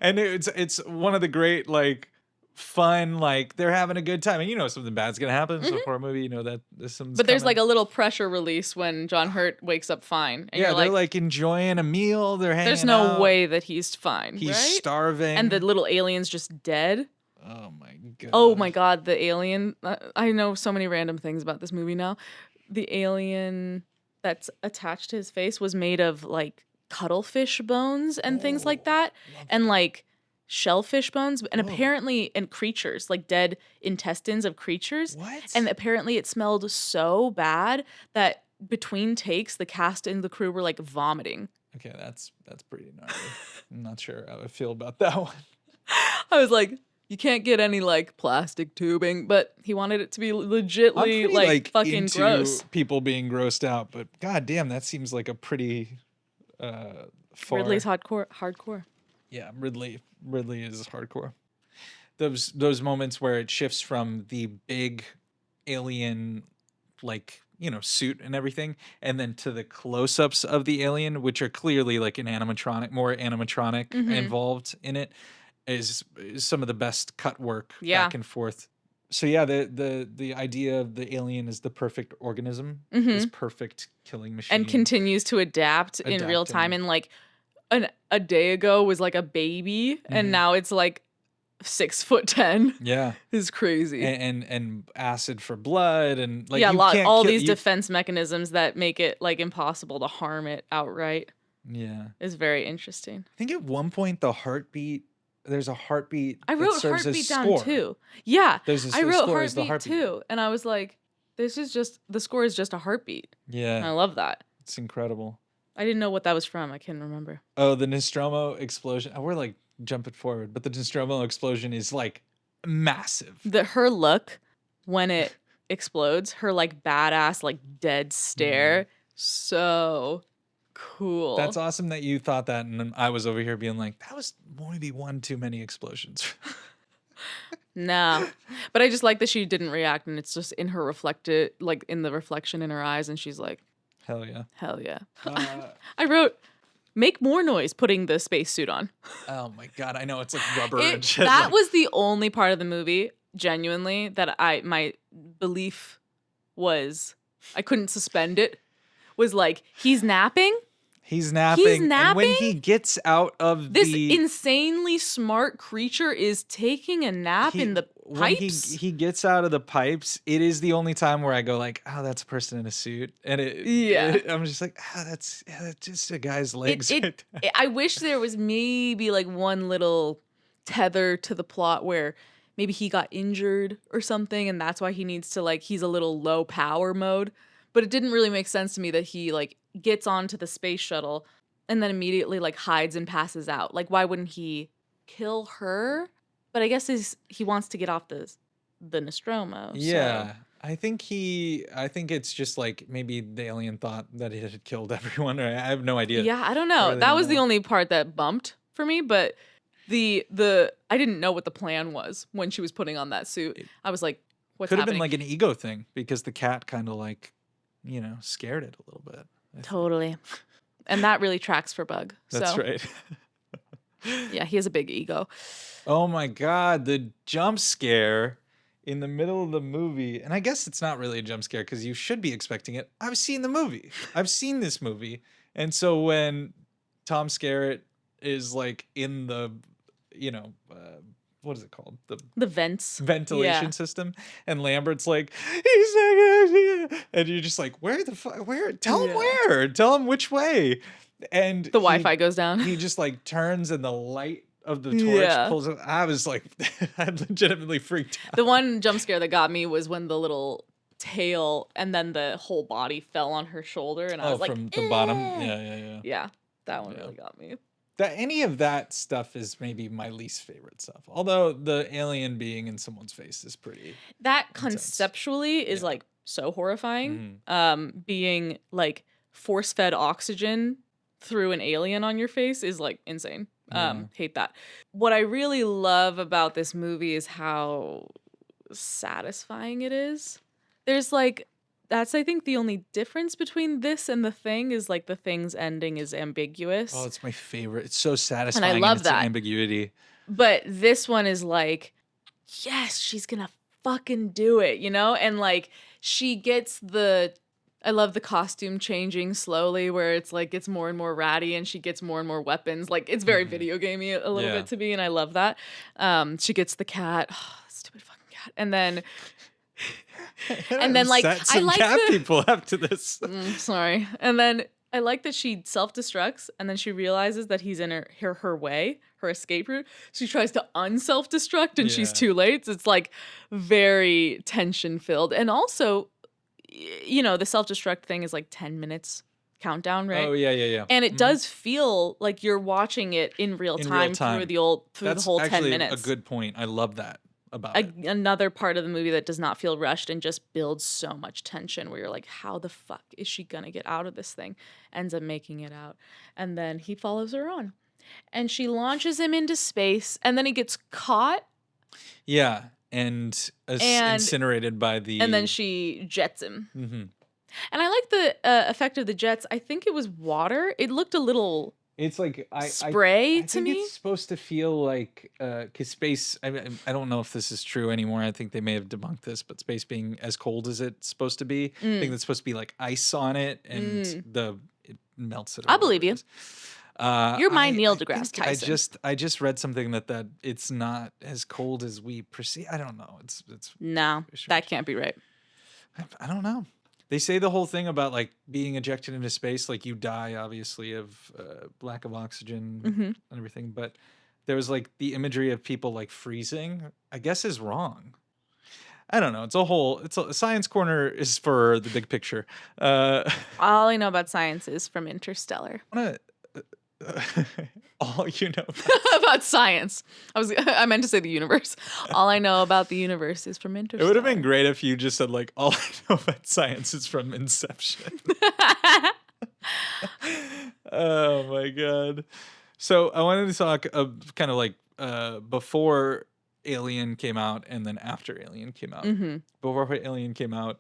And it's one of the great like fun, like they're having a good time, and something bad's gonna happen. So for a movie, that there's some. But there's like a little pressure release when John Hurt wakes up fine. And they're like enjoying a meal. They're hanging. There's no way that he's fine. He's right? starving, and the little alien's just dead. Oh my god. Oh my god, the alien. I know so many random things about this movie now. The alien that's attached to his face was made of like cuttlefish bones and things like that, and like shellfish bones, and apparently, and creatures, like dead intestines of creatures. What? And apparently it smelled so bad that between takes, the cast and the crew were like vomiting. Okay, that's pretty gnarly. I'm not sure how I feel about that one. I was like, you can't get any like plastic tubing, but he wanted it to be I'm legitly pretty like fucking into gross. people being grossed out, but god damn, that seems like a pretty far. Ridley's hardcore. Yeah, Ridley is hardcore. Those moments where it shifts from the big alien, like, you know, suit and everything, and then to the close-ups of the alien, which are clearly like an animatronic, more animatronic involved in it, is some of the best cut work back and forth. So yeah, the idea of the alien is the perfect organism, this perfect killing machine, and continues to adapt in real time. And like a day ago was like a baby, and now it's like 6'10". Yeah, is crazy. And acid for blood, and like all these defense mechanisms that make it like impossible to harm it outright. Yeah, is very interesting. I think at one point there's a heartbeat. I wrote heartbeat down too. Yeah, I wrote heartbeat too, and I was like, this is just the score is just a heartbeat. Yeah, and I love that. It's incredible. I didn't know what that was from. I can't remember. Oh, the Nostromo explosion. We're like jumping forward, but the Nostromo explosion is like massive. Her look when it explodes, her like badass like dead stare, so cool. That's awesome that you thought that, and I was over here being like, that was maybe one too many explosions. Nah, but I just like that she didn't react, and it's just in her reflected, like in the reflection in her eyes, and she's like, hell yeah, hell yeah. I wrote, make more noise putting the spacesuit on. Oh my god, I know, it's like rubber and shit. That was the only part of the movie, genuinely, that my belief was, I couldn't suspend it, was like, he's napping. He's napping. And when he gets out of this insanely smart creature is taking a nap in the pipes. When he gets out of the pipes, it is the only time where I go like, oh, that's a person in a suit. And I'm just like, that's just a guy's legs. I wish there was maybe like one little tether to the plot where maybe he got injured or something, and that's why he needs to like, he's a little low power mode. But it didn't really make sense to me that he like gets onto the space shuttle and then immediately like hides and passes out. Like, why wouldn't he kill her? But I guess he wants to get off the Nostromo. Yeah. So. I think it's just like maybe the alien thought that it had killed everyone. I have no idea. Yeah, I don't know. That was the only part that bumped for me, but the I didn't know what the plan was when she was putting on that suit. I was like, what's happening? Could have been like an ego thing because the cat kind of like, you know, scared it a little bit. Totally. And that really tracks for Bug. That's right. Yeah, he has a big ego. Oh my god, the jump scare in the middle of the movie. And I guess it's not really a jump scare because you should be expecting it. I've seen the movie. I've seen this movie. And so when Tom Skerritt is like in the, you know, what is it called? The ventilation system. And Lambert's like, he's like, and you're just like, where the fuck? Where? Tell him where. Tell him which way. And the Wi-Fi goes down. He just like turns and the light of the torch pulls up. I was like, I legitimately freaked out. The one jump scare that got me was when the little tail and then the whole body fell on her shoulder. And I was like, from the bottom? Yeah. Yeah, that one really got me. Any of that stuff is maybe my least favorite stuff. Although the alien being in someone's face is pretty. That conceptually is like so horrifying. Being like force-fed oxygen through an alien on your face is like insane. Hate that. What I really love about this movie is how satisfying it is. There's like, that's, I think, the only difference between this and The Thing is like The Thing's ending is ambiguous. Oh, it's my favorite. It's so satisfying. And I love that ambiguity. But this one is like, yes, she's gonna fucking do it, you know? And like, she gets I love the costume changing slowly where it's like, it's more and more ratty and she gets more and more weapons. Like, it's very video gamey a little bit to me, and I love that. She gets the cat. Oh, stupid fucking cat. And then... and then like I like cat people after this. Sorry. And then I like that she self-destructs and then she realizes that he's in her way, her escape route. She tries to unself-destruct and she's too late. So it's like very tension filled. And also, you know, the self-destruct thing is like 10 minutes countdown, right? Oh yeah. And it does feel like you're watching it in real time, through the whole 10 minutes. That's actually a good point. I love that about it. Another part of the movie that does not feel rushed and just builds so much tension where you're like, how the fuck is she gonna get out of this thing? Ends up making it out. And then he follows her on. And she launches him into space, and then he gets caught. Yeah, and incinerated by the... And then she jets him. Mm-hmm. And I like the effect of the jets. I think it was water. It looked a little... It's like spray to me. It's supposed to feel like because space. I don't know if this is true anymore. I think they may have debunked this, but space being as cold as it's supposed to be, I think it's supposed to be like ice on it, and it melts it. I believe you. You're my Neil deGrasse Tyson. I just read something that it's not as cold as we perceive. I don't know. It's no, that can't be right. I don't know. They say the whole thing about like being ejected into space, like you die obviously of lack of oxygen and everything. But there was like the imagery of people like freezing, I guess is wrong. I don't know. Science Corner is for the big picture. All I know about science is from Interstellar. All you know about science. I meant to say the universe. All I know about the universe is from Interstellar. It would have been great if you just said like, all I know about science is from Inception. Oh my god. So I wanted to talk kind of like before Alien came out and then after Alien came out. Before Alien came out,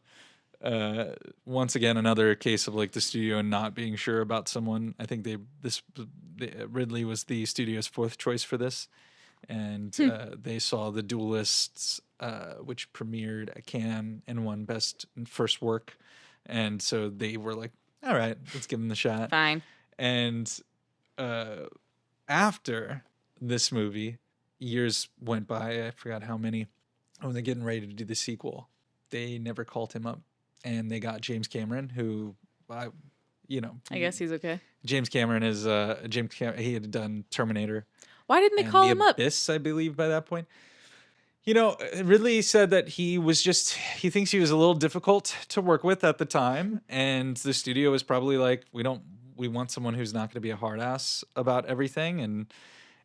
once again another case of like the studio not being sure about someone. I think Ridley was the studio's fourth choice for this, and they saw The Duelists, which premiered at Cannes and won Best First Work, and so they were like, all right, let's give him the shot. Fine. And after this movie, years went by, I forgot how many, when they're getting ready to do the sequel, they never called him up. And they got James Cameron, who, I guess he's okay. James Cameron is he had done Terminator. Why didn't they call him up? Abyss, I believe, by that point. Ridley said that he thinks he was a little difficult to work with at the time, and the studio was probably like, we want someone who's not going to be a hard ass about everything, and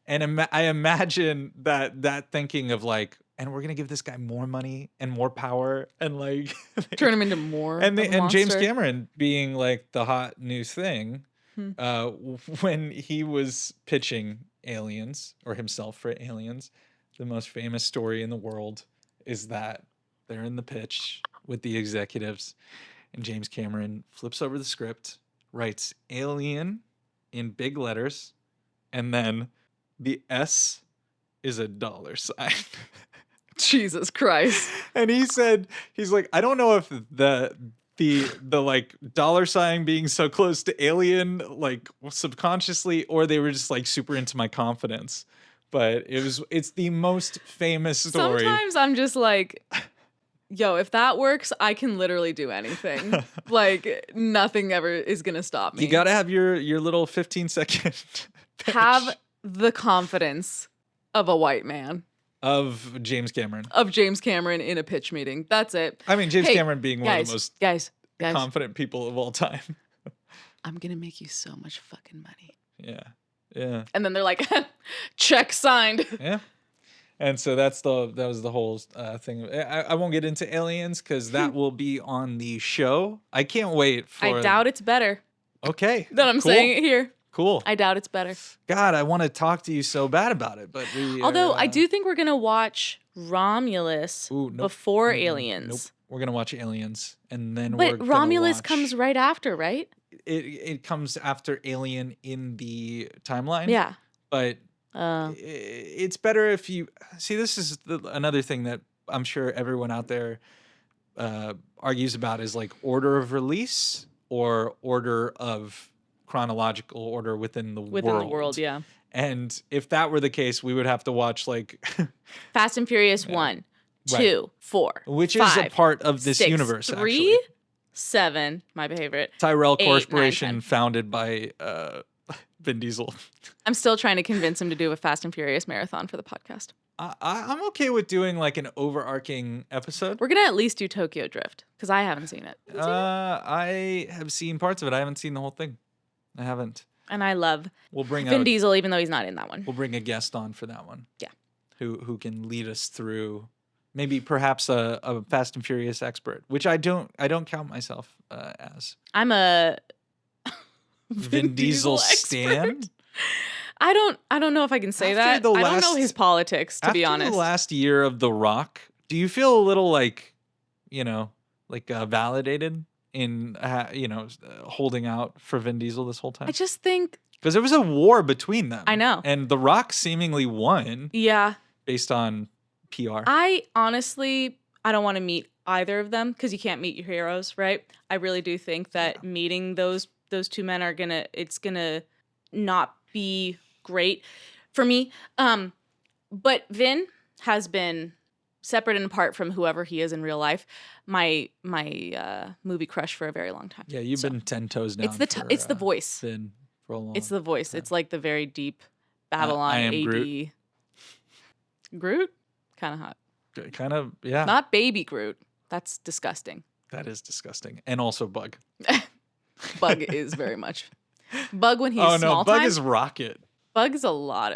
I imagine that thinking of like, and we're gonna give this guy more money and more power and like turn him into more. And James Cameron being like the hot new thing, when he was pitching Aliens or himself for Aliens, the most famous story in the world is that they're in the pitch with the executives, and James Cameron flips over the script, writes Alien in big letters, and then the S is a $sign. Jesus Christ. And he's like, I don't know if the like $sign being so close to Alien, like subconsciously, or they were just like super into my confidence. But it's the most famous story. Sometimes I'm just like, yo, if that works, I can literally do anything. Like nothing ever is gonna stop me. You gotta have your little 15-second pitch. Have the confidence of a white man. Of James Cameron. In a pitch meeting. That's it. I mean, James Cameron being one of the most guys. confident people of all time. I'm going to make you so much fucking money. Yeah. And then they're like, check signed. Yeah. And so that was the whole thing. I won't get into Aliens because that will be on the show. I can't wait for... I doubt it's better. Okay. Then I'm saying it here. Cool. I doubt it's better. God, I want to talk to you so bad about it, but although I do think we're gonna watch Romulus before Aliens. Nope. We're gonna watch Aliens, and then Romulus comes right after, right? It comes after Alien in the timeline. Yeah. But it's better if you see. This is another thing that I'm sure everyone out there argues about is like order of release or order of chronological order within the world. Yeah. And if that were the case, we would have to watch like Fast and Furious 1, 2, 4, which 5, is a part of this 6, universe. 3, actually. 7, my favorite. Tyrell 8, Corporation, 9, founded by Vin Diesel. I'm still trying to convince him to do a Fast and Furious marathon for the podcast. I'm okay with doing like an overarching episode. We're going to at least do Tokyo Drift because I haven't seen it. I have seen parts of it. I haven't seen the whole thing. I haven't. And I love Vin Diesel, even though he's not in that one. We'll bring a guest on for that one. Yeah. Who can lead us through maybe perhaps a Fast and Furious expert, which I don't count myself as. I'm a Vin Diesel stan. I don't know if I can say that. I don't know his politics, to be honest. After the last year of The Rock, do you feel a little like, validated in, holding out for Vin Diesel this whole time? I just think... Because there was a war between them. I know. And The Rock seemingly won. Yeah. Based on PR. I honestly don't want to meet either of them because you can't meet your heroes, right? I really do think that meeting those two men it's gonna not be great for me. But Vin has been separate and apart from whoever he is in real life, my movie crush for a very long time. Yeah, you've been 10 toes down. It's the voice. Vin for a long It's the voice. time. It's like the very deep Babylon I am AD. Groot? Kind of hot. Kind of, yeah. Not baby Groot. That's disgusting. That is disgusting. And also Bug. Bug is very much. Bug when he's small small Bug time. is Rocket. Bug has a lot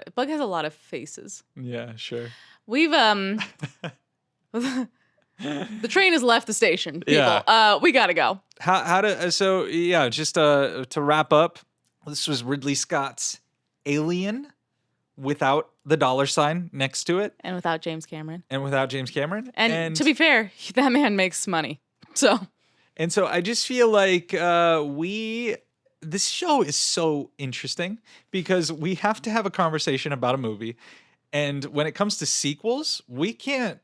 of faces. Yeah, sure. We've the train has left the station, people. Yeah. We gotta go. Just to wrap up, this was Ridley Scott's Alien without the $ next to it. And without James Cameron. And to be fair, that man makes money. So I just feel like this show is so interesting because we have to have a conversation about a movie. And when it comes to sequels, we can't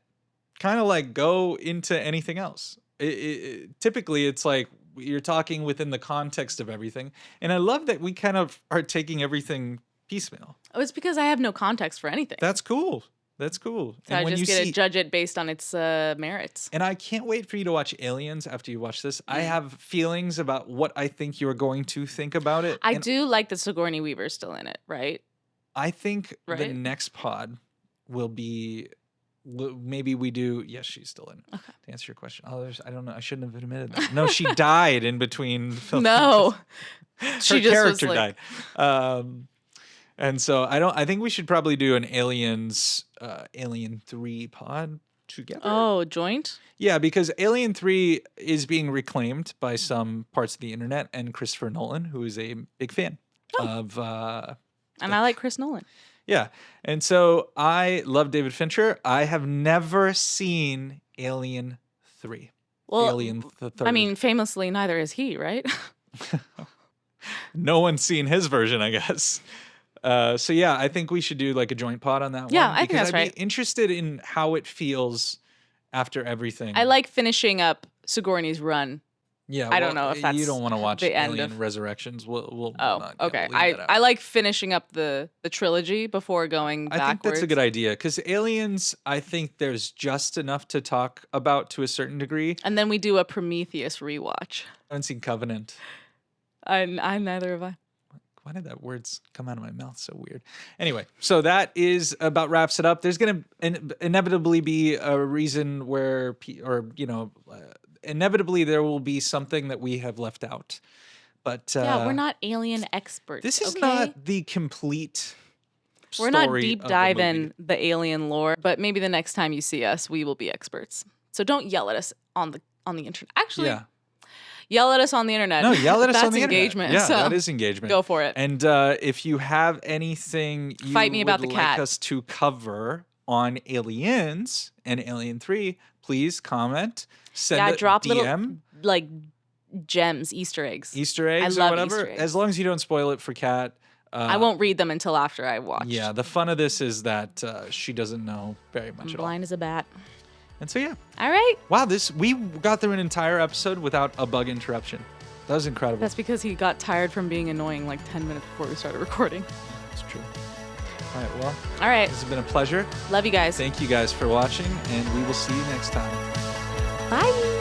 kind of like go into anything else. Typically, it's like you're talking within the context of everything. And I love that we kind of are taking everything piecemeal. Oh, it's because I have no context for anything. That's cool. So I just get to judge it based on its merits. And I can't wait for you to watch Aliens after you watch this. I have feelings about what I think you're going to think about it. I do like that Sigourney Weaver's still in it, right? I think the next pod will be... Maybe we do. Yes, she's still in. Okay. To answer your question, I don't know. I shouldn't have admitted that. No, she died in between films. No, her character died. And so I think we should probably do an Alien 3 pod together. Oh, joint? Yeah, because Alien 3 is being reclaimed by some parts of the internet, and Christopher Nolan, who is a big fan of. And I like Chris Nolan. Yeah. And so I love David Fincher. I have never seen Alien 3. Well, Alien the Third. I mean, famously, neither is he, right? No one's seen his version, I guess. So yeah, I think we should do like a joint pod on that one. Yeah, I think that's right. I'd be interested in how it feels after everything. I like finishing up Sigourney's run. Yeah, I don't know if that's you don't want to watch the Alien end of Resurrections. We'll okay. I like finishing up the trilogy before going backwards. I think that's a good idea because Aliens, I think there's just enough to talk about to a certain degree. And then we do a Prometheus rewatch. I haven't seen Covenant. I neither have I. Why did that words come out of my mouth so weird? Anyway, so that is about wraps it up. There's going to inevitably be a reason where, inevitably there will be something that we have left out. But yeah, we're not alien experts. This is not the complete story. We're not deep diving the alien lore, but maybe the next time you see us, we will be experts. So don't yell at us on the internet. Actually, yell at us on the internet. No, yell at us on the engagement. internet. Yeah, so that is engagement. Go for it. And if you have anything you Fight me about would the like cat. us to cover on Aliens and Alien 3, please comment. Send a drop DM. little gems, Easter eggs. Easter eggs I love or whatever. Easter eggs. As long as you don't spoil it for Kat. I won't read them until after I watch. Yeah, the fun of this is that she doesn't know very much at all. Blind as a bat. And so, yeah. All right. Wow, we got through an entire episode without a bug interruption. That was incredible. That's because he got tired from being annoying like 10 minutes before we started recording. That's true. All right, well. All right. This has been a pleasure. Love you guys. Thank you guys for watching, and we will see you next time. Bye.